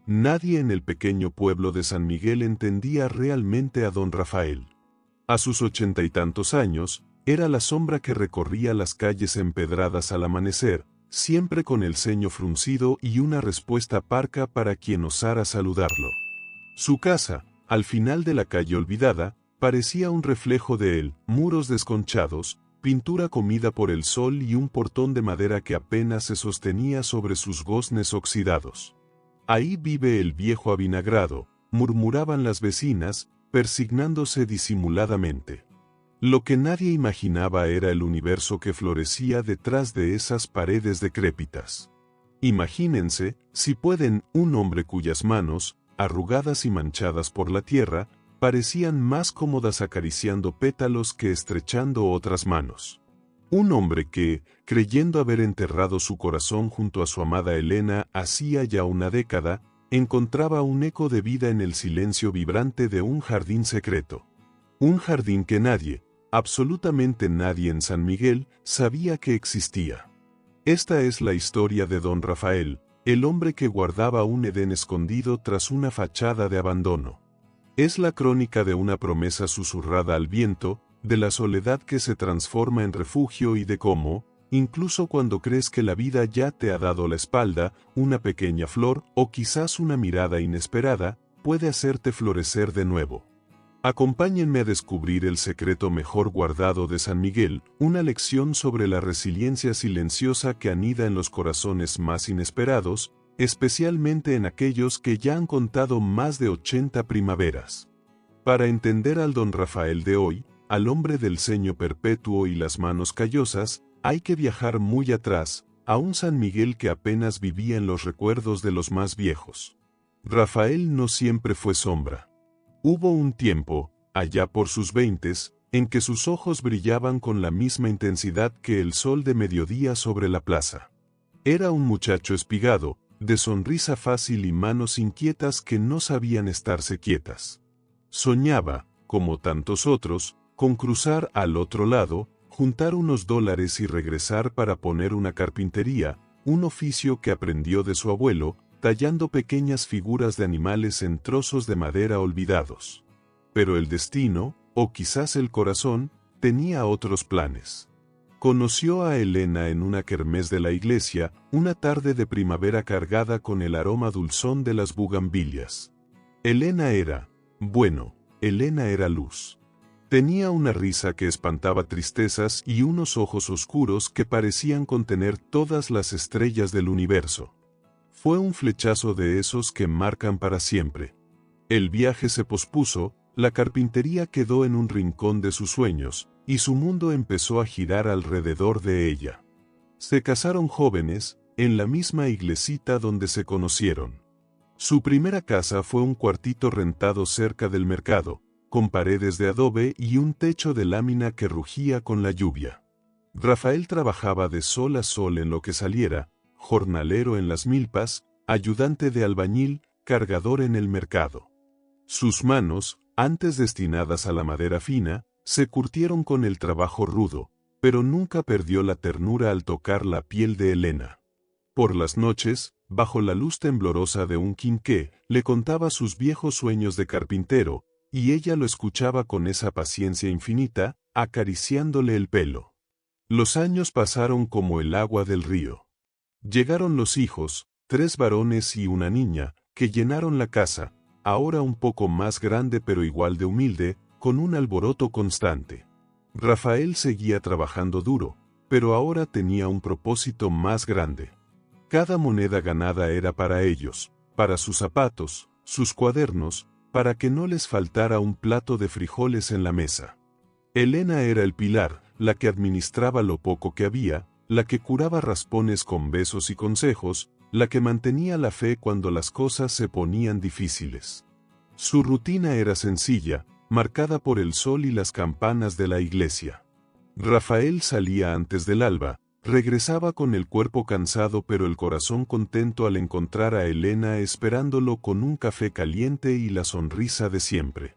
Nadie en el pequeño pueblo de San Miguel entendía realmente a don Rafael. A sus 80 y tantos años, era la sombra que recorría las calles empedradas al amanecer, siempre con el ceño fruncido y una respuesta parca para quien osara saludarlo. Su casa, al final de la calle olvidada, parecía un reflejo de él, muros desconchados, pintura comida por el sol y un portón de madera que apenas se sostenía sobre sus goznes oxidados. Ahí vive el viejo avinagrado, murmuraban las vecinas, persignándose disimuladamente. Lo que nadie imaginaba era el universo que florecía detrás de esas paredes decrépitas. Imagínense, si pueden, un hombre cuyas manos, arrugadas y manchadas por la tierra, parecían más cómodas acariciando pétalos que estrechando otras manos. Un hombre que, creyendo haber enterrado su corazón junto a su amada Elena hacía ya una década, encontraba un eco de vida en el silencio vibrante de un jardín secreto. Un jardín que nadie, absolutamente nadie en San Miguel, sabía que existía. Esta es la historia de don Rafael, el hombre que guardaba un Edén escondido tras una fachada de abandono. Es la crónica de una promesa susurrada al viento, de la soledad que se transforma en refugio y de cómo, incluso cuando crees que la vida ya te ha dado la espalda, una pequeña flor o quizás una mirada inesperada, puede hacerte florecer de nuevo. Acompáñenme a descubrir el secreto mejor guardado de San Miguel, una lección sobre la resiliencia silenciosa que anida en los corazones más inesperados, especialmente en aquellos que ya han contado más de 80 primaveras. Para entender al don Rafael de hoy, al hombre del ceño perpetuo y las manos callosas, hay que viajar muy atrás, a un San Miguel que apenas vivía en los recuerdos de los más viejos. Rafael no siempre fue sombra. Hubo un tiempo, allá por sus 20s, en que sus ojos brillaban con la misma intensidad que el sol de mediodía sobre la plaza. Era un muchacho espigado, de sonrisa fácil y manos inquietas que no sabían estarse quietas. Soñaba, como tantos otros, con cruzar al otro lado, juntar unos dólares y regresar para poner una carpintería, un oficio que aprendió de su abuelo, tallando pequeñas figuras de animales en trozos de madera olvidados. Pero el destino, o quizás el corazón, tenía otros planes. Conoció a Elena en una kermés de la iglesia, una tarde de primavera cargada con el aroma dulzón de las bugambilias. Elena era luz. Tenía una risa que espantaba tristezas y unos ojos oscuros que parecían contener todas las estrellas del universo. Fue un flechazo de esos que marcan para siempre. El viaje se pospuso, la carpintería quedó en un rincón de sus sueños, y su mundo empezó a girar alrededor de ella. Se casaron jóvenes, en la misma iglesita donde se conocieron. Su primera casa fue un cuartito rentado cerca del mercado, con paredes de adobe y un techo de lámina que rugía con la lluvia. Rafael trabajaba de sol a sol en lo que saliera, jornalero en las milpas, ayudante de albañil, cargador en el mercado. Sus manos, antes destinadas a la madera fina, se curtieron con el trabajo rudo, pero nunca perdió la ternura al tocar la piel de Elena. Por las noches, bajo la luz temblorosa de un quinqué, le contaba sus viejos sueños de carpintero, y ella lo escuchaba con esa paciencia infinita, acariciándole el pelo. Los años pasaron como el agua del río. Llegaron los hijos, 3 varones y una niña, que llenaron la casa, ahora un poco más grande pero igual de humilde, con un alboroto constante. Rafael seguía trabajando duro, pero ahora tenía un propósito más grande. Cada moneda ganada era para ellos, para sus zapatos, sus cuadernos, para que no les faltara un plato de frijoles en la mesa. Elena era el pilar, la que administraba lo poco que había, la que curaba raspones con besos y consejos, la que mantenía la fe cuando las cosas se ponían difíciles. Su rutina era sencilla, marcada por el sol y las campanas de la iglesia. Rafael salía antes del alba, regresaba con el cuerpo cansado pero el corazón contento al encontrar a Elena esperándolo con un café caliente y la sonrisa de siempre.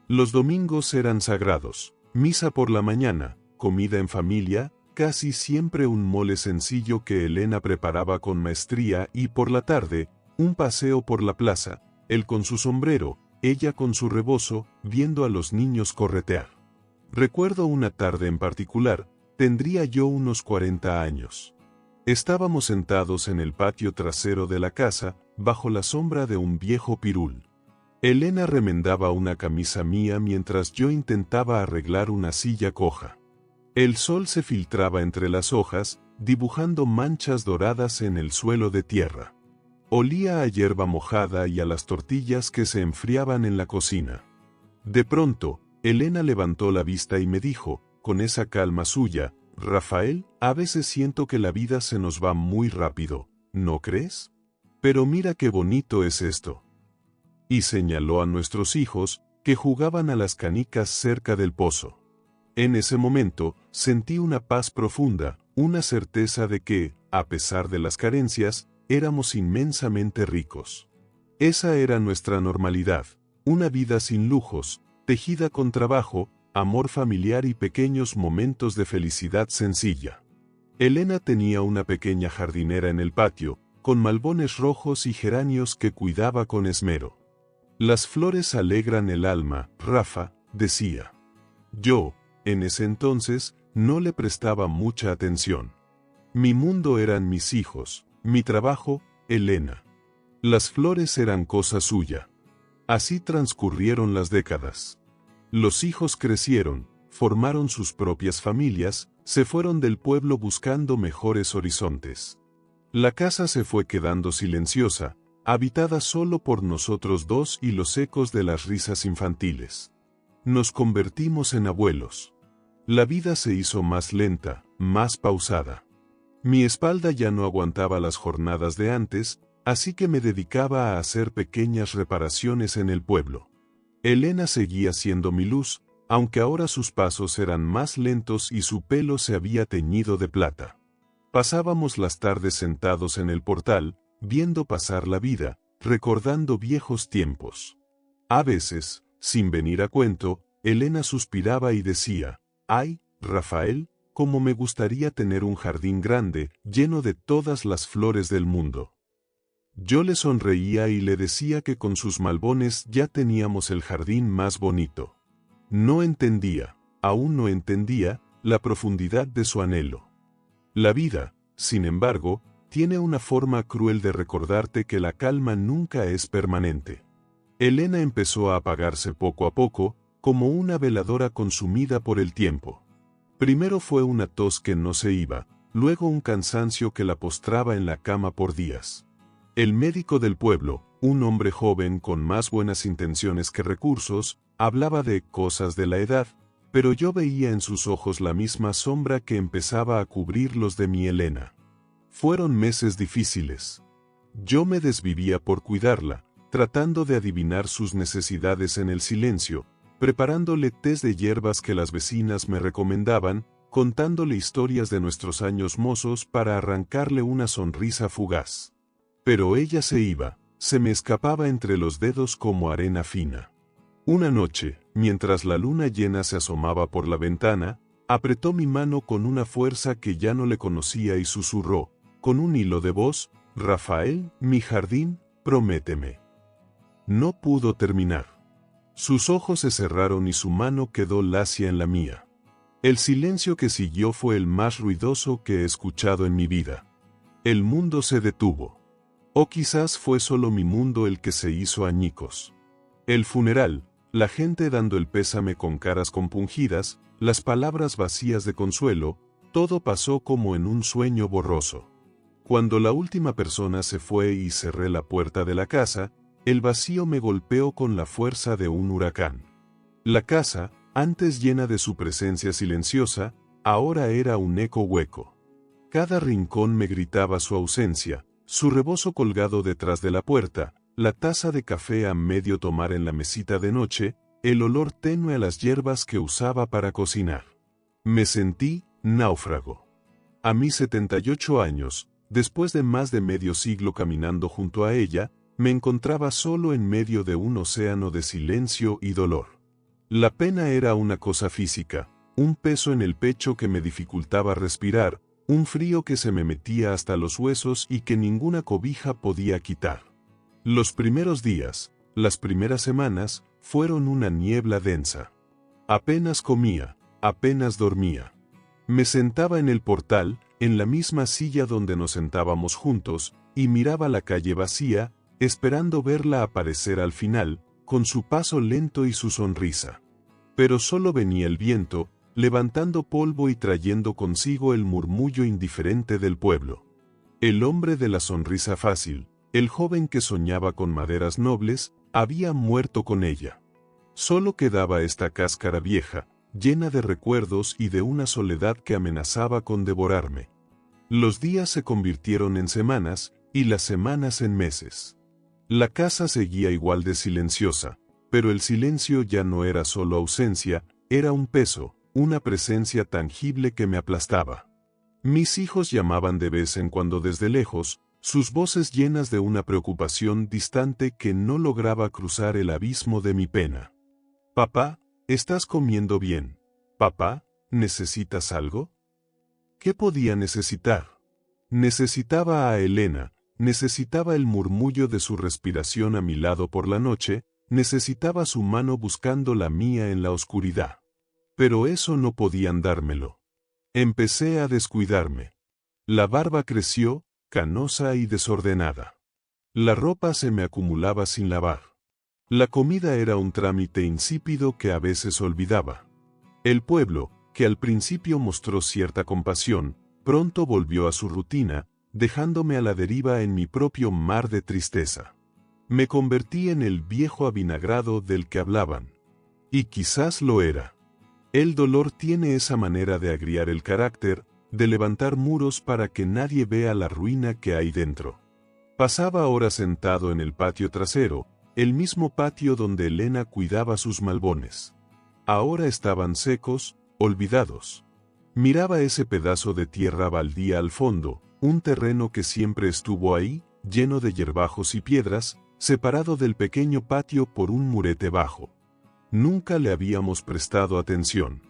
Los domingos eran sagrados, misa por la mañana, comida en familia, casi siempre un mole sencillo que Elena preparaba con maestría y por la tarde, Un paseo por la plaza, él con su sombrero, ella con su rebozo, viendo a los niños corretear. Recuerdo una tarde en particular, tendría yo unos 40 años. Estábamos sentados en el patio trasero de la casa, bajo la sombra de un viejo pirul. Elena remendaba una camisa mía mientras yo intentaba arreglar una silla coja. El sol se filtraba entre las hojas, dibujando manchas doradas en el suelo de tierra. Olía a hierba mojada y a las tortillas que se enfriaban en la cocina. De pronto, Elena levantó la vista y me dijo, con esa calma suya, «Rafael, a veces siento que la vida se nos va muy rápido, ¿no crees? Pero mira qué bonito es esto». Y señaló a nuestros hijos, que jugaban a las canicas cerca del pozo. En ese momento, sentí una paz profunda, una certeza de que, a pesar de las carencias, éramos inmensamente ricos. Esa era nuestra normalidad, una vida sin lujos, tejida con trabajo, amor familiar y pequeños momentos de felicidad sencilla. Elena tenía una pequeña jardinera en el patio, con malbones rojos y geranios que cuidaba con esmero. Las flores alegran el alma, Rafa, decía. Yo, en ese entonces, no le prestaba mucha atención. Mi mundo eran mis hijos, mi trabajo, Elena. Las flores eran cosa suya. Así transcurrieron las décadas. Los hijos crecieron, formaron sus propias familias, se fueron del pueblo buscando mejores horizontes. La casa se fue quedando silenciosa, habitada solo por nosotros dos y los ecos de las risas infantiles. Nos convertimos en abuelos. La vida se hizo más lenta, más pausada. Mi espalda ya no aguantaba las jornadas de antes, así que me dedicaba a hacer pequeñas reparaciones en el pueblo. Elena seguía siendo mi luz, aunque ahora sus pasos eran más lentos y su pelo se había teñido de plata. Pasábamos las tardes sentados en el portal, viendo pasar la vida, recordando viejos tiempos. A veces, sin venir a cuento, Elena suspiraba y decía, «Ay, Rafael, cómo me gustaría tener un jardín grande, lleno de todas las flores del mundo». Yo le sonreía y le decía que con sus malbones ya teníamos el jardín más bonito. No entendía, aún no entendía, la profundidad de su anhelo. La vida, sin embargo, tiene una forma cruel de recordarte que la calma nunca es permanente. Elena empezó a apagarse poco a poco, como una veladora consumida por el tiempo. Primero fue una tos que no se iba, luego un cansancio que la postraba en la cama por días. El médico del pueblo, un hombre joven con más buenas intenciones que recursos, hablaba de cosas de la edad, pero yo veía en sus ojos la misma sombra que empezaba a cubrir los de mi Elena. Fueron meses difíciles. Yo me desvivía por cuidarla, tratando de adivinar sus necesidades en el silencio, preparándole tés de hierbas que las vecinas me recomendaban, contándole historias de nuestros años mozos para arrancarle una sonrisa fugaz. Pero ella se iba, se me escapaba entre los dedos como arena fina. Una noche, mientras la luna llena se asomaba por la ventana, apretó mi mano con una fuerza que ya no le conocía y susurró, con un hilo de voz, «Rafael, mi jardín, prométeme». No pudo terminar. Sus ojos se cerraron y su mano quedó lacia en la mía. El silencio que siguió fue el más ruidoso que he escuchado en mi vida. El mundo se detuvo. O quizás fue solo mi mundo el que se hizo añicos. El funeral, la gente dando el pésame con caras compungidas, las palabras vacías de consuelo, todo pasó como en un sueño borroso. Cuando la última persona se fue y cerré la puerta de la casa, el vacío me golpeó con la fuerza de un huracán. La casa, antes llena de su presencia silenciosa, ahora era un eco hueco. Cada rincón me gritaba su ausencia, su rebozo colgado detrás de la puerta, la taza de café a medio tomar en la mesita de noche, el olor tenue a las hierbas que usaba para cocinar. Me sentí náufrago. A mis 78 años, después de más de medio siglo caminando junto a ella, me encontraba solo en medio de un océano de silencio y dolor. La pena era una cosa física, un peso en el pecho que me dificultaba respirar, un frío que se me metía hasta los huesos y que ninguna cobija podía quitar. Los primeros días, las primeras semanas, fueron una niebla densa. Apenas comía, apenas dormía. Me sentaba en el portal, en la misma silla donde nos sentábamos juntos, y miraba la calle vacía, esperando verla aparecer al final, con su paso lento y su sonrisa. Pero solo venía el viento, levantando polvo y trayendo consigo el murmullo indiferente del pueblo. El hombre de la sonrisa fácil, el joven que soñaba con maderas nobles, había muerto con ella. Solo quedaba esta cáscara vieja, llena de recuerdos y de una soledad que amenazaba con devorarme. Los días se convirtieron en semanas, y las semanas en meses. La casa seguía igual de silenciosa, pero el silencio ya no era solo ausencia, era un peso, una presencia tangible que me aplastaba. Mis hijos llamaban de vez en cuando desde lejos, sus voces llenas de una preocupación distante que no lograba cruzar el abismo de mi pena. Papá, ¿estás comiendo bien? Papá, ¿necesitas algo? ¿Qué podía necesitar? Necesitaba a Elena, necesitaba el murmullo de su respiración a mi lado por la noche, necesitaba su mano buscando la mía en la oscuridad. Pero eso no podían dármelo. Empecé a descuidarme. La barba creció, canosa y desordenada. La ropa se me acumulaba sin lavar. La comida era un trámite insípido que a veces olvidaba. El pueblo, que al principio mostró cierta compasión, pronto volvió a su rutina, dejándome a la deriva en mi propio mar de tristeza. Me convertí en el viejo avinagrado del que hablaban. Y quizás lo era. El dolor tiene esa manera de agriar el carácter, de levantar muros para que nadie vea la ruina que hay dentro. Pasaba horas sentado en el patio trasero, el mismo patio donde Elena cuidaba sus malbones. Ahora estaban secos, olvidados. Miraba ese pedazo de tierra baldía al fondo, un terreno que siempre estuvo ahí, lleno de hierbajos y piedras, separado del pequeño patio por un murete bajo. Nunca le habíamos prestado atención.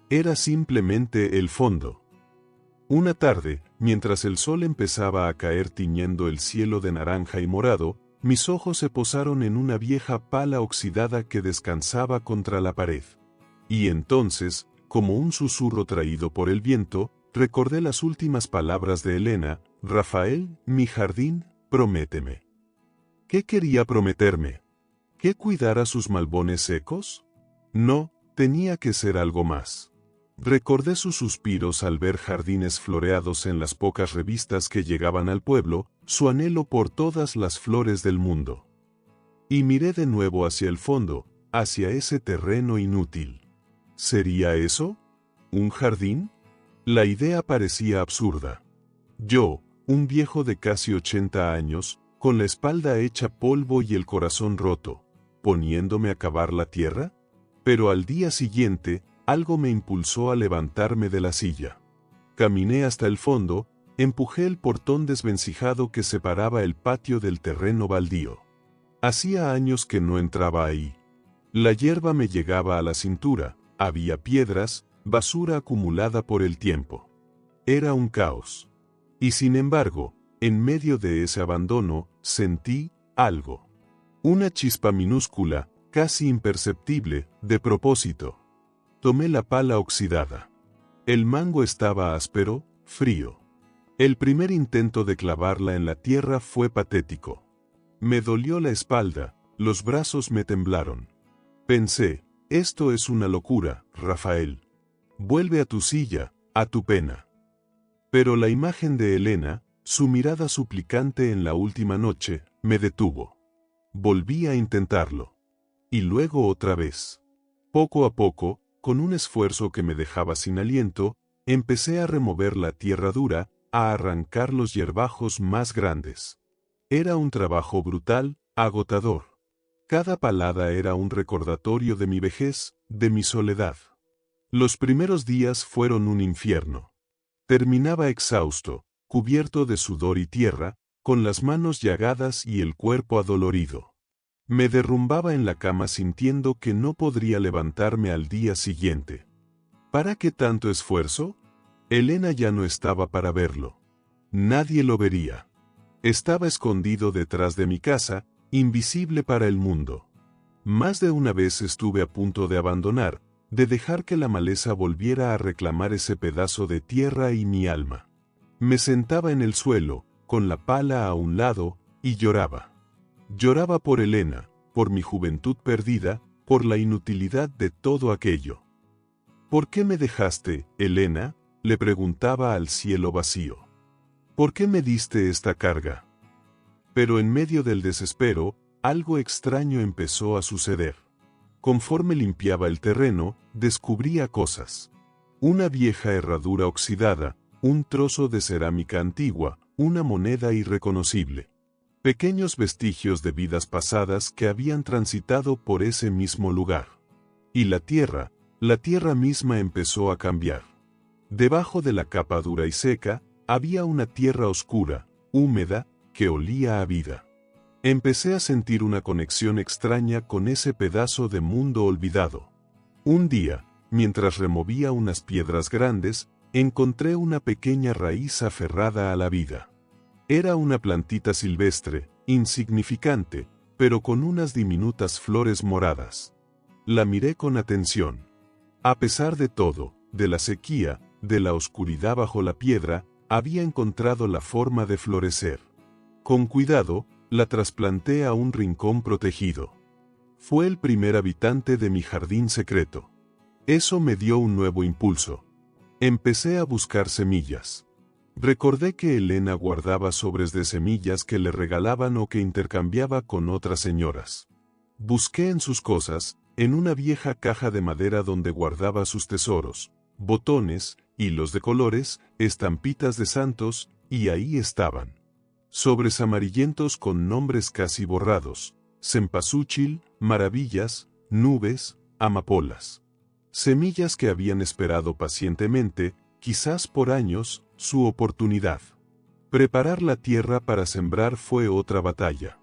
Era simplemente el fondo. Una tarde, mientras el sol empezaba a caer tiñendo el cielo de naranja y morado, mis ojos se posaron en una vieja pala oxidada que descansaba contra la pared. Y entonces, como un susurro traído por el viento, recordé las últimas palabras de Elena: Rafael, mi jardín, prométeme. ¿Qué quería prometerme? ¿Que cuidara sus malbones secos? No, tenía que ser algo más. Recordé sus suspiros al ver jardines floreados en las pocas revistas que llegaban al pueblo, su anhelo por todas las flores del mundo. Y miré de nuevo hacia el fondo, hacia ese terreno inútil. ¿Sería eso? ¿Un jardín? La idea parecía absurda. Yo, un viejo de casi 80 años, con la espalda hecha polvo y el corazón roto, ¿poniéndome a cavar la tierra? Pero al día siguiente, algo me impulsó a levantarme de la silla. Caminé hasta el fondo, empujé el portón desvencijado que separaba el patio del terreno baldío. Hacía años que no entraba ahí. La hierba me llegaba a la cintura, había piedras, basura acumulada por el tiempo. Era un caos. Y sin embargo, en medio de ese abandono, sentí algo. Una chispa minúscula, casi imperceptible, de propósito. Tomé la pala oxidada. El mango estaba áspero, frío. El primer intento de clavarla en la tierra fue patético. Me dolió la espalda, los brazos me temblaron. Pensé, esto es una locura, Rafael. Vuelve a tu silla, a tu pena. Pero la imagen de Elena, su mirada suplicante en la última noche, me detuvo. Volví a intentarlo. Y luego otra vez. Poco a poco, con un esfuerzo que me dejaba sin aliento, empecé a remover la tierra dura, a arrancar los hierbajos más grandes. Era un trabajo brutal, agotador. Cada palada era un recordatorio de mi vejez, de mi soledad. Los primeros días fueron un infierno. Terminaba exhausto, cubierto de sudor y tierra, con las manos llagadas y el cuerpo adolorido. Me derrumbaba en la cama sintiendo que no podría levantarme al día siguiente. ¿Para qué tanto esfuerzo? Elena ya no estaba para verlo. Nadie lo vería. Estaba escondido detrás de mi casa, invisible para el mundo. Más de una vez estuve a punto de abandonar, de dejar que la maleza volviera a reclamar ese pedazo de tierra y mi alma. Me sentaba en el suelo, con la pala a un lado, y lloraba. Lloraba por Elena, por mi juventud perdida, por la inutilidad de todo aquello. ¿Por qué me dejaste, Elena?, le preguntaba al cielo vacío. ¿Por qué me diste esta carga? Pero en medio del desespero, algo extraño empezó a suceder. Conforme limpiaba el terreno, descubría cosas. Una vieja herradura oxidada, un trozo de cerámica antigua, una moneda irreconocible. Pequeños vestigios de vidas pasadas que habían transitado por ese mismo lugar. Y la tierra misma empezó a cambiar. Debajo de la capa dura y seca, había una tierra oscura, húmeda, que olía a vida. Empecé a sentir una conexión extraña con ese pedazo de mundo olvidado. Un día, mientras removía unas piedras grandes, encontré una pequeña raíz aferrada a la vida. Era una plantita silvestre, insignificante, pero con unas diminutas flores moradas. La miré con atención. A pesar de todo, de la sequía, de la oscuridad bajo la piedra, había encontrado la forma de florecer. Con cuidado, la trasplanté a un rincón protegido. Fue el primer habitante de mi jardín secreto. Eso me dio un nuevo impulso. Empecé a buscar semillas. Recordé que Elena guardaba sobres de semillas que le regalaban o que intercambiaba con otras señoras. Busqué en sus cosas, en una vieja caja de madera donde guardaba sus tesoros, botones, hilos de colores, estampitas de santos, y ahí estaban. Sobres amarillentos con nombres casi borrados, cempasúchil, maravillas, nubes, amapolas. Semillas que habían esperado pacientemente, quizás por años, su oportunidad. Preparar la tierra para sembrar fue otra batalla.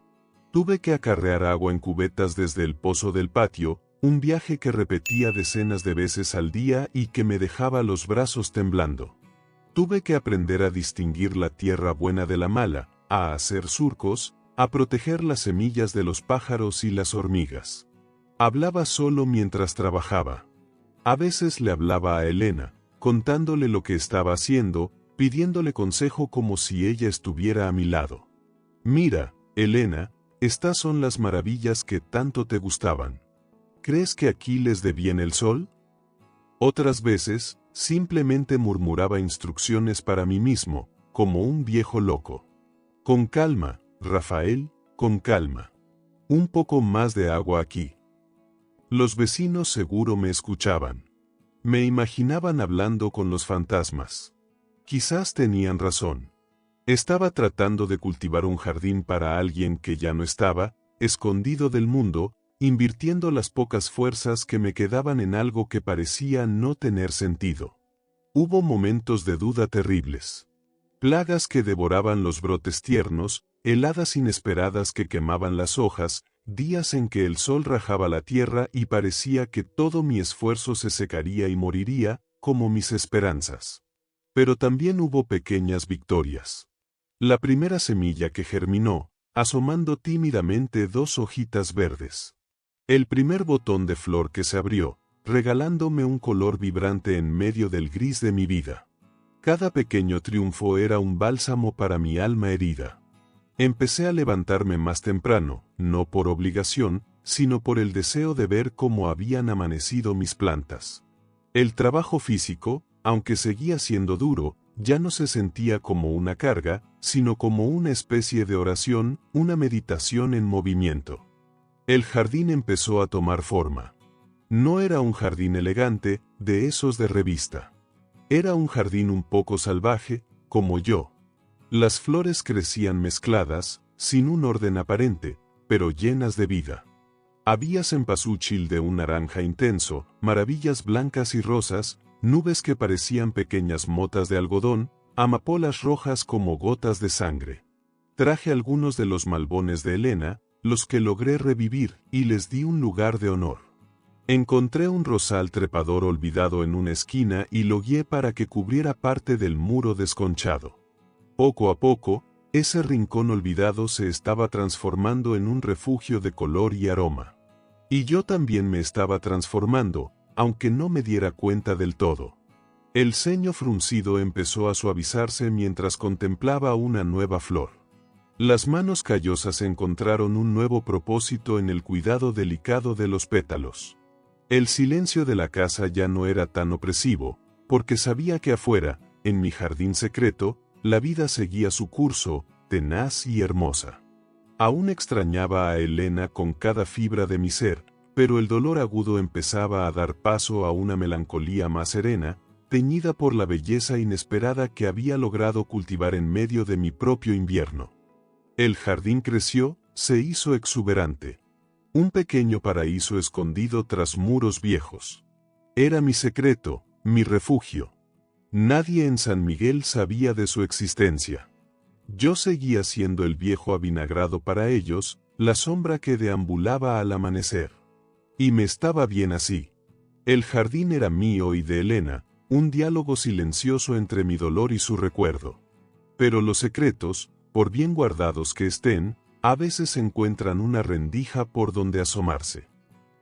Tuve que acarrear agua en cubetas desde el pozo del patio, un viaje que repetía decenas de veces al día y que me dejaba los brazos temblando. Tuve que aprender a distinguir la tierra buena de la mala, a hacer surcos, a proteger las semillas de los pájaros y las hormigas. Hablaba solo mientras trabajaba. A veces le hablaba a Elena, contándole lo que estaba haciendo, pidiéndole consejo como si ella estuviera a mi lado. Mira, Elena, estas son las maravillas que tanto te gustaban. ¿Crees que aquí les dé bien el sol? Otras veces, simplemente murmuraba instrucciones para mí mismo, como un viejo loco. Con calma, Rafael, con calma. Un poco más de agua aquí. Los vecinos seguro me escuchaban. Me imaginaban hablando con los fantasmas. Quizás tenían razón. Estaba tratando de cultivar un jardín para alguien que ya no estaba, escondido del mundo, invirtiendo las pocas fuerzas que me quedaban en algo que parecía no tener sentido. Hubo momentos de duda terribles. Plagas que devoraban los brotes tiernos, heladas inesperadas que quemaban las hojas, días en que el sol rajaba la tierra y parecía que todo mi esfuerzo se secaría y moriría, como mis esperanzas. Pero también hubo pequeñas victorias. La primera semilla que germinó, asomando tímidamente dos hojitas verdes. El primer botón de flor que se abrió, regalándome un color vibrante en medio del gris de mi vida. Cada pequeño triunfo era un bálsamo para mi alma herida. Empecé a levantarme más temprano, no por obligación, sino por el deseo de ver cómo habían amanecido mis plantas. El trabajo físico, aunque seguía siendo duro, ya no se sentía como una carga, sino como una especie de oración, una meditación en movimiento. El jardín empezó a tomar forma. No era un jardín elegante, de esos de revista. Era un jardín un poco salvaje, como yo. Las flores crecían mezcladas, sin un orden aparente, pero llenas de vida. Había cempasúchil de un naranja intenso, maravillas blancas y rosas, nubes que parecían pequeñas motas de algodón, amapolas rojas como gotas de sangre. Traje algunos de los malbones de Elena, los que logré revivir, y les di un lugar de honor. Encontré un rosal trepador olvidado en una esquina y lo guié para que cubriera parte del muro desconchado. Poco a poco, Ese rincón olvidado se estaba transformando en un refugio de color y aroma. Y yo también me estaba transformando, aunque no me diera cuenta del todo. El ceño fruncido empezó a suavizarse mientras contemplaba una nueva flor. Las manos callosas encontraron un nuevo propósito en el cuidado delicado de los pétalos. El silencio de la casa ya no era tan opresivo, porque sabía que afuera, en mi jardín secreto, la vida seguía su curso, tenaz y hermosa. Aún extrañaba a Elena con cada fibra de mi ser, pero el dolor agudo empezaba a dar paso a una melancolía más serena, teñida por la belleza inesperada que había logrado cultivar en medio de mi propio invierno. El jardín creció, se hizo exuberante. Un pequeño paraíso escondido tras muros viejos. Era mi secreto, mi refugio. Nadie en San Miguel sabía de su existencia. Yo seguía siendo el viejo avinagrado para ellos, la sombra que deambulaba al amanecer. Y me estaba bien así. El jardín era mío y de Elena, un diálogo silencioso entre mi dolor y su recuerdo. Pero los secretos, por bien guardados que estén, a veces encuentran una rendija por donde asomarse.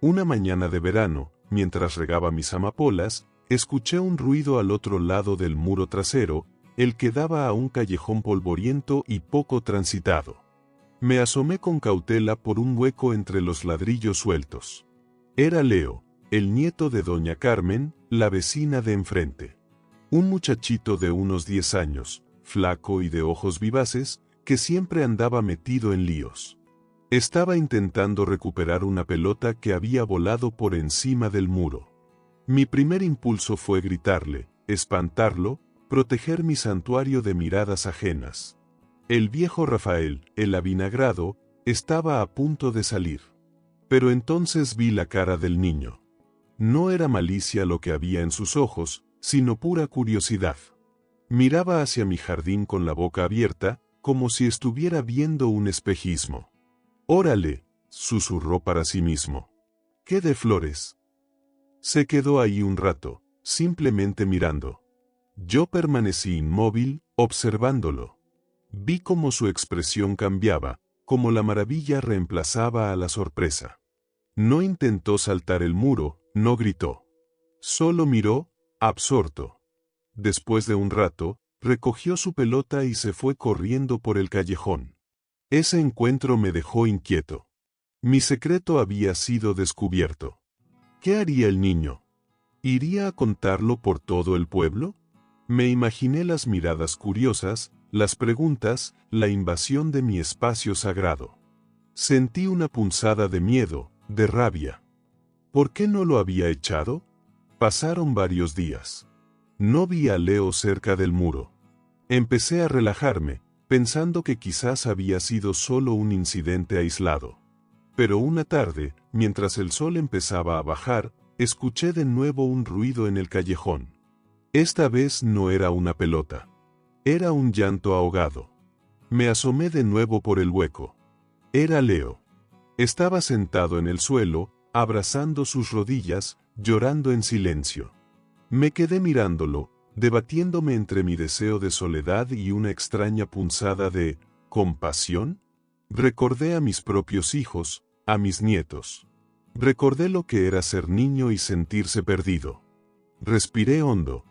Una mañana de verano, mientras regaba mis amapolas, escuché un ruido al otro lado del muro trasero, el que daba a un callejón polvoriento y poco transitado. Me asomé con cautela por un hueco entre los ladrillos sueltos. Era Leo, el nieto de doña Carmen, la vecina de enfrente. Un muchachito de unos 10 años, flaco y de ojos vivaces, que siempre andaba metido en líos. Estaba intentando recuperar una pelota que había volado por encima del muro. Mi primer impulso fue gritarle, espantarlo, proteger mi santuario de miradas ajenas. El viejo Rafael, el avinagrado, estaba a punto de salir. Pero entonces vi la cara del niño. No era malicia lo que había en sus ojos, sino pura curiosidad. Miraba hacia mi jardín con la boca abierta, como si estuviera viendo un espejismo. «Órale», susurró para sí mismo. «¿Qué de flores?» Se quedó ahí un rato, simplemente mirando. Yo permanecí inmóvil, observándolo. Vi cómo su expresión cambiaba, cómo la maravilla reemplazaba a la sorpresa. No intentó saltar el muro, no gritó. Solo miró, absorto. Después de un rato, recogió su pelota y se fue corriendo por el callejón. Ese encuentro me dejó inquieto. Mi secreto había sido descubierto. ¿Qué haría el niño? ¿Iría a contarlo por todo el pueblo? Me imaginé las miradas curiosas, las preguntas, la invasión de mi espacio sagrado. Sentí una punzada de miedo, de rabia. ¿Por qué no lo había echado? Pasaron varios días. No vi a Leo cerca del muro. Empecé a relajarme, pensando que quizás había sido solo un incidente aislado. Pero una tarde, mientras el sol empezaba a bajar, escuché de nuevo un ruido en el callejón. Esta vez no era una pelota. Era un llanto ahogado. Me asomé de nuevo por el hueco. Era Leo. Estaba sentado en el suelo, abrazando sus rodillas, llorando en silencio. Me quedé mirándolo, debatiéndome entre mi deseo de soledad y una extraña punzada de compasión. Recordé a mis propios hijos, a mis nietos. Recordé lo que era ser niño y sentirse perdido. Respiré hondo.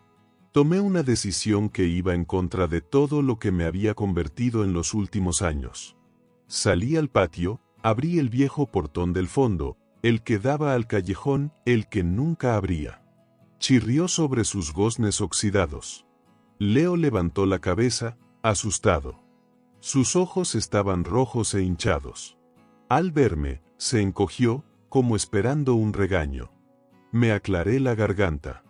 Tomé una decisión que iba en contra de todo lo que me había convertido en los últimos años. Salí al patio, abrí el viejo portón del fondo, el que daba al callejón, el que nunca abría. Chirrió sobre sus goznes oxidados. Leo levantó la cabeza, asustado. Sus ojos estaban rojos e hinchados. Al verme, se encogió, como esperando un regaño. Me aclaré la garganta.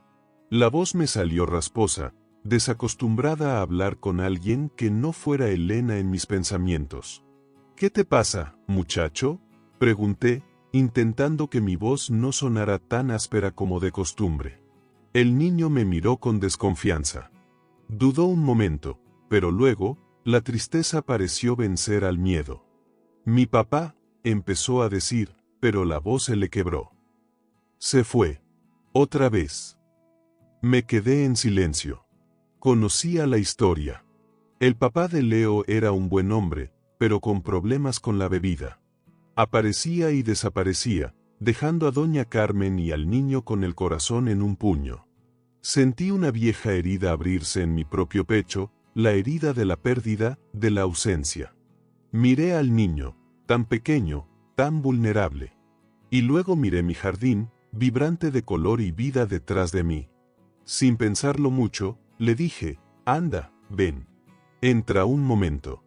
La voz me salió rasposa, desacostumbrada a hablar con alguien que no fuera Elena en mis pensamientos. «¿Qué te pasa, muchacho?», pregunté, intentando que mi voz no sonara tan áspera como de costumbre. El niño me miró con desconfianza. Dudó un momento, pero luego, la tristeza pareció vencer al miedo. «Mi papá», empezó a decir, pero la voz se le quebró. Se fue. Otra vez. Me quedé en silencio. Conocía la historia. El papá de Leo era un buen hombre, pero con problemas con la bebida. Aparecía y desaparecía, dejando a doña Carmen y al niño con el corazón en un puño. Sentí una vieja herida abrirse en mi propio pecho, la herida de la pérdida, de la ausencia. Miré al niño, tan pequeño, tan vulnerable. Y luego miré mi jardín, vibrante de color y vida detrás de mí. Sin pensarlo mucho, le dije, anda, ven. Entra un momento.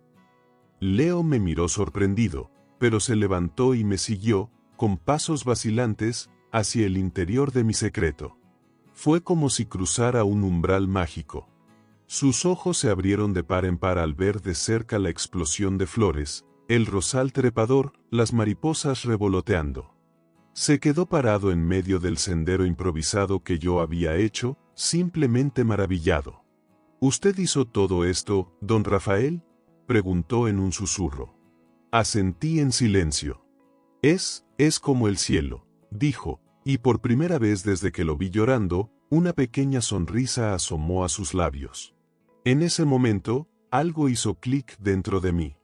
Leo me miró sorprendido, pero se levantó y me siguió, con pasos vacilantes, hacia el interior de mi secreto. Fue como si cruzara un umbral mágico. Sus ojos se abrieron de par en par al ver de cerca la explosión de flores, el rosal trepador, las mariposas revoloteando. Se quedó parado en medio del sendero improvisado que yo había hecho, simplemente maravillado. ¿Usted hizo todo esto, don Rafael?, preguntó en un susurro. Asentí en silencio. Es como el cielo, dijo, y por primera vez desde que lo vi llorando, una pequeña sonrisa asomó a sus labios. En ese momento, algo hizo clic dentro de mí.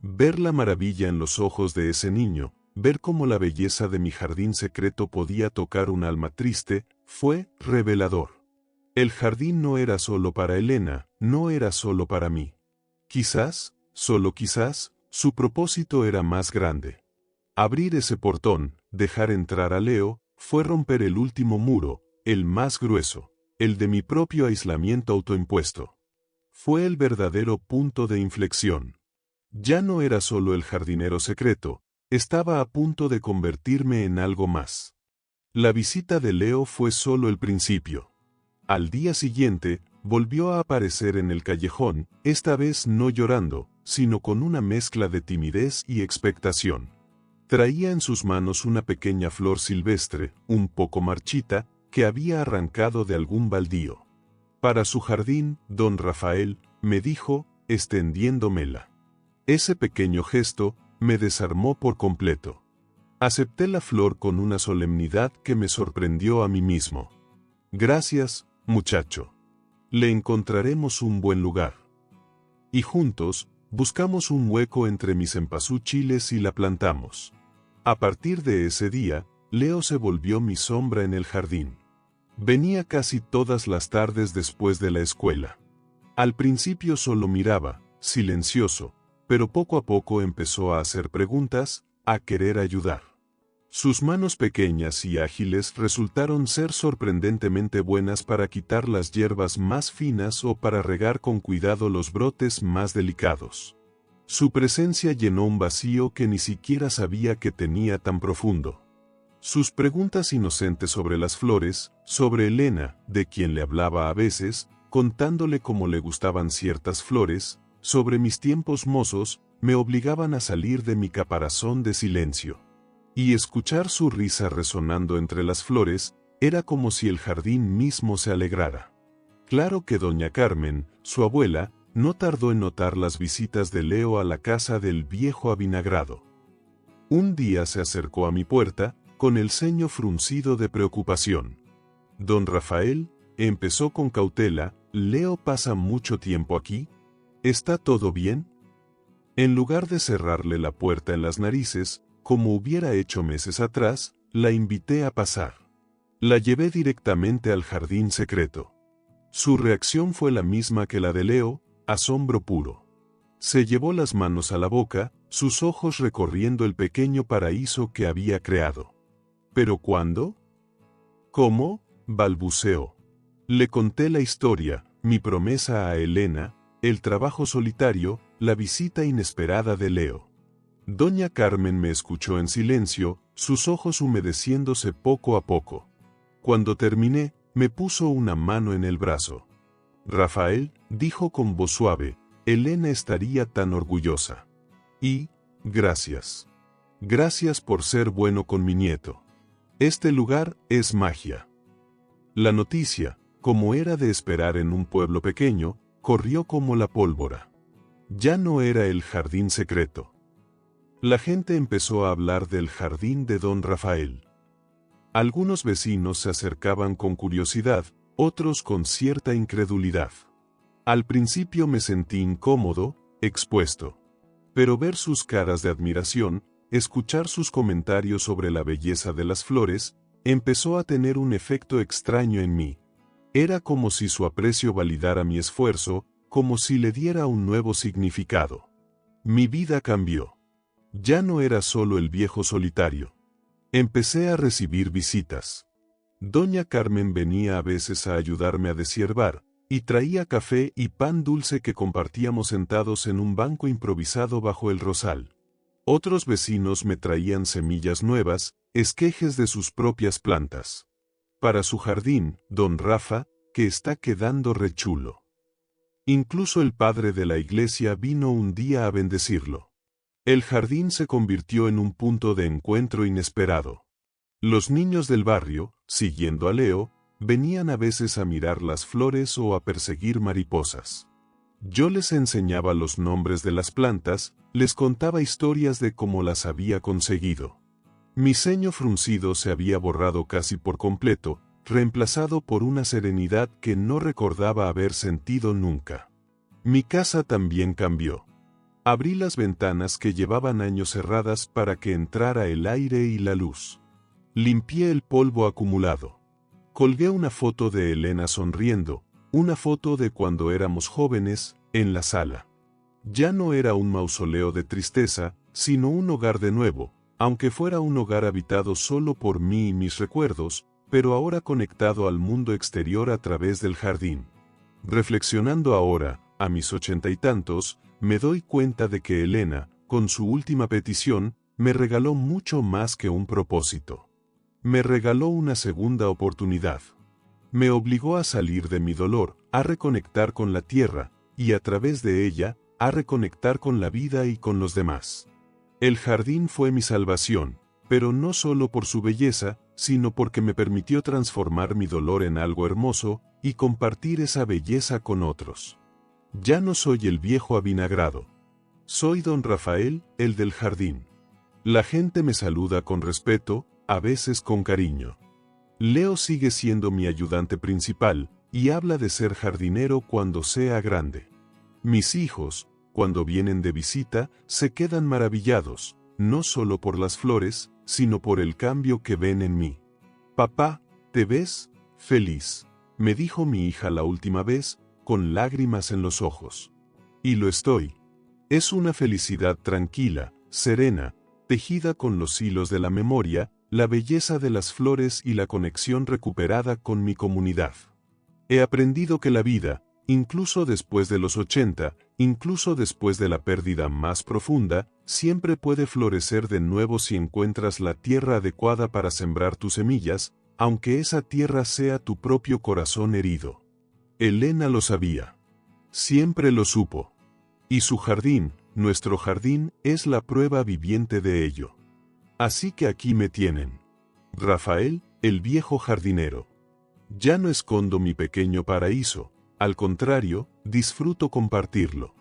Ver la maravilla en los ojos de ese niño, ver cómo la belleza de mi jardín secreto podía tocar un alma triste, fue revelador. El jardín no era solo para Elena, no era solo para mí. Quizás, solo quizás, su propósito era más grande. Abrir ese portón, dejar entrar a Leo, fue romper el último muro, el más grueso, el de mi propio aislamiento autoimpuesto. Fue el verdadero punto de inflexión. Ya no era solo el jardinero secreto, estaba a punto de convertirme en algo más. La visita de Leo fue solo el principio. Al día siguiente, volvió a aparecer en el callejón, esta vez no llorando, sino con una mezcla de timidez y expectación. Traía en sus manos una pequeña flor silvestre, un poco marchita, que había arrancado de algún baldío. Para su jardín, don Rafael, me dijo, extendiéndomela. Ese pequeño gesto me desarmó por completo. Acepté la flor con una solemnidad que me sorprendió a mí mismo. Gracias, muchacho. Le encontraremos un buen lugar. Y juntos, buscamos un hueco entre mis cempasúchiles y la plantamos. A partir de ese día, Leo se volvió mi sombra en el jardín. Venía casi todas las tardes después de la escuela. Al principio solo miraba, silencioso, pero poco a poco empezó a hacer preguntas, a querer ayudar. Sus manos pequeñas y ágiles resultaron ser sorprendentemente buenas para quitar las hierbas más finas o para regar con cuidado los brotes más delicados. Su presencia llenó un vacío que ni siquiera sabía que tenía tan profundo. Sus preguntas inocentes sobre las flores, sobre Elena, de quien le hablaba a veces, contándole cómo le gustaban ciertas flores, sobre mis tiempos mozos, me obligaban a salir de mi caparazón de silencio. Y escuchar su risa resonando entre las flores, era como si el jardín mismo se alegrara. Claro que doña Carmen, su abuela, no tardó en notar las visitas de Leo a la casa del viejo avinagrado. Un día se acercó a mi puerta, con el ceño fruncido de preocupación. Don Rafael, empezó con cautela, ¿Leo pasa mucho tiempo aquí? ¿Está todo bien? En lugar de cerrarle la puerta en las narices, como hubiera hecho meses atrás, la invité a pasar. La llevé directamente al jardín secreto. Su reacción fue la misma que la de Leo, asombro puro. Se llevó las manos a la boca, sus ojos recorriendo el pequeño paraíso que había creado. ¿Pero cuándo? ¿Cómo?, balbuceó. Le conté la historia, mi promesa a Elena, el trabajo solitario, la visita inesperada de Leo. Doña Carmen me escuchó en silencio, sus ojos humedeciéndose poco a poco. Cuando terminé, me puso una mano en el brazo. Rafael, dijo con voz suave, Elena estaría tan orgullosa. Y, gracias. Gracias por ser bueno con mi nieto. Este lugar es magia. La noticia, como era de esperar en un pueblo pequeño, corrió como la pólvora. Ya no era el jardín secreto. La gente empezó a hablar del jardín de don Rafael. Algunos vecinos se acercaban con curiosidad, otros con cierta incredulidad. Al principio me sentí incómodo, expuesto. Pero ver sus caras de admiración, escuchar sus comentarios sobre la belleza de las flores, empezó a tener un efecto extraño en mí. Era como si su aprecio validara mi esfuerzo, como si le diera un nuevo significado. Mi vida cambió. Ya no era solo el viejo solitario. Empecé a recibir visitas. Doña Carmen venía a veces a ayudarme a deshiervar, y traía café y pan dulce que compartíamos sentados en un banco improvisado bajo el rosal. Otros vecinos me traían semillas nuevas, esquejes de sus propias plantas. Para su jardín, don Rafa, que está quedando rechulo. Incluso el padre de la iglesia vino un día a bendecirlo. El jardín se convirtió en un punto de encuentro inesperado. Los niños del barrio, siguiendo a Leo, venían a veces a mirar las flores o a perseguir mariposas. Yo les enseñaba los nombres de las plantas, les contaba historias de cómo las había conseguido. Mi ceño fruncido se había borrado casi por completo, reemplazado por una serenidad que no recordaba haber sentido nunca. Mi casa también cambió. Abrí las ventanas que llevaban años cerradas para que entrara el aire y la luz. Limpié el polvo acumulado. Colgué una foto de Elena sonriendo, una foto de cuando éramos jóvenes, en la sala. Ya no era un mausoleo de tristeza, sino un hogar de nuevo, aunque fuera un hogar habitado solo por mí y mis recuerdos, pero ahora conectado al mundo exterior a través del jardín. Reflexionando ahora, a mis 80 y tantos, me doy cuenta de que Elena, con su última petición, me regaló mucho más que un propósito. Me regaló una segunda oportunidad. Me obligó a salir de mi dolor, a reconectar con la tierra, y a través de ella, a reconectar con la vida y con los demás. El jardín fue mi salvación, pero no solo por su belleza, sino porque me permitió transformar mi dolor en algo hermoso, y compartir esa belleza con otros. Ya no soy el viejo avinagrado. Soy don Rafael, el del jardín. La gente me saluda con respeto, a veces con cariño. Leo sigue siendo mi ayudante principal, y habla de ser jardinero cuando sea grande. Mis hijos, cuando vienen de visita, se quedan maravillados, no solo por las flores, sino por el cambio que ven en mí. Papá, ¿te ves feliz?, me dijo mi hija la última vez, con lágrimas en los ojos. Y lo estoy. Es una felicidad tranquila, serena, tejida con los hilos de la memoria, la belleza de las flores y la conexión recuperada con mi comunidad. He aprendido que la vida, incluso después de los 80, incluso después de la pérdida más profunda, siempre puede florecer de nuevo si encuentras la tierra adecuada para sembrar tus semillas, aunque esa tierra sea tu propio corazón herido. Elena lo sabía. Siempre lo supo. Y su jardín, nuestro jardín, es la prueba viviente de ello. Así que aquí me tienen. Rafael, el viejo jardinero. Ya no escondo mi pequeño paraíso, al contrario, disfruto compartirlo.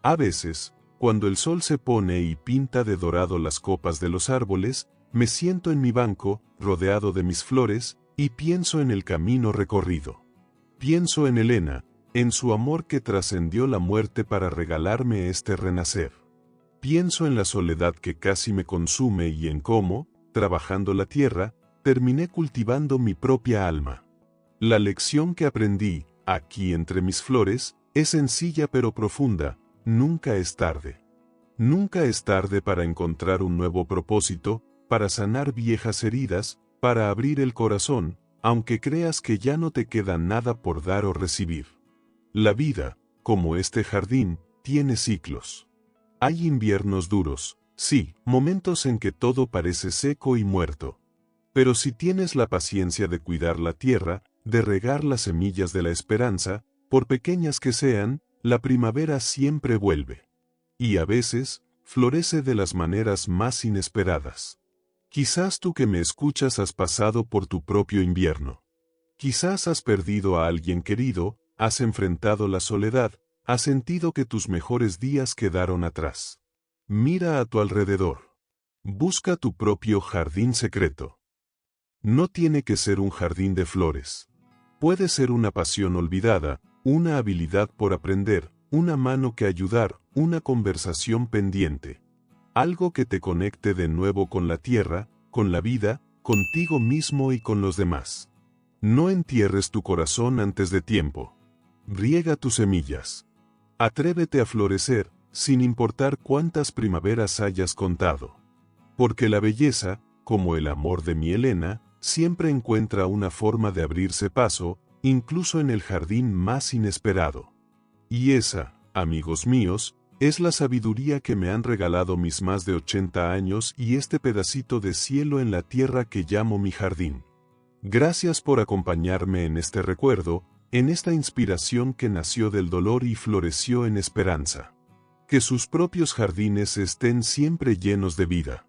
A veces, cuando el sol se pone y pinta de dorado las copas de los árboles, me siento en mi banco, rodeado de mis flores, y pienso en el camino recorrido. Pienso en Elena, en su amor que trascendió la muerte para regalarme este renacer. Pienso en la soledad que casi me consume y en cómo, trabajando la tierra, terminé cultivando mi propia alma. La lección que aprendí, aquí entre mis flores, es sencilla pero profunda: nunca es tarde. Nunca es tarde para encontrar un nuevo propósito, para sanar viejas heridas, para abrir el corazón, aunque creas que ya no te queda nada por dar o recibir. La vida, como este jardín, tiene ciclos. Hay inviernos duros, sí, momentos en que todo parece seco y muerto. Pero si tienes la paciencia de cuidar la tierra, de regar las semillas de la esperanza, por pequeñas que sean, la primavera siempre vuelve. Y a veces, florece de las maneras más inesperadas. Quizás tú que me escuchas has pasado por tu propio invierno. Quizás has perdido a alguien querido, has enfrentado la soledad, has sentido que tus mejores días quedaron atrás. Mira a tu alrededor. Busca tu propio jardín secreto. No tiene que ser un jardín de flores. Puede ser una pasión olvidada, una habilidad por aprender, una mano que ayudar, una conversación pendiente. Algo que te conecte de nuevo con la tierra, con la vida, contigo mismo y con los demás. No entierres tu corazón antes de tiempo. Riega tus semillas. Atrévete a florecer, sin importar cuántas primaveras hayas contado. Porque la belleza, como el amor de mi Elena, siempre encuentra una forma de abrirse paso, incluso en el jardín más inesperado. Y esa, amigos míos, es la sabiduría que me han regalado mis más de 80 años y este pedacito de cielo en la tierra que llamo mi jardín. Gracias por acompañarme en este recuerdo, en esta inspiración que nació del dolor y floreció en esperanza. Que sus propios jardines estén siempre llenos de vida.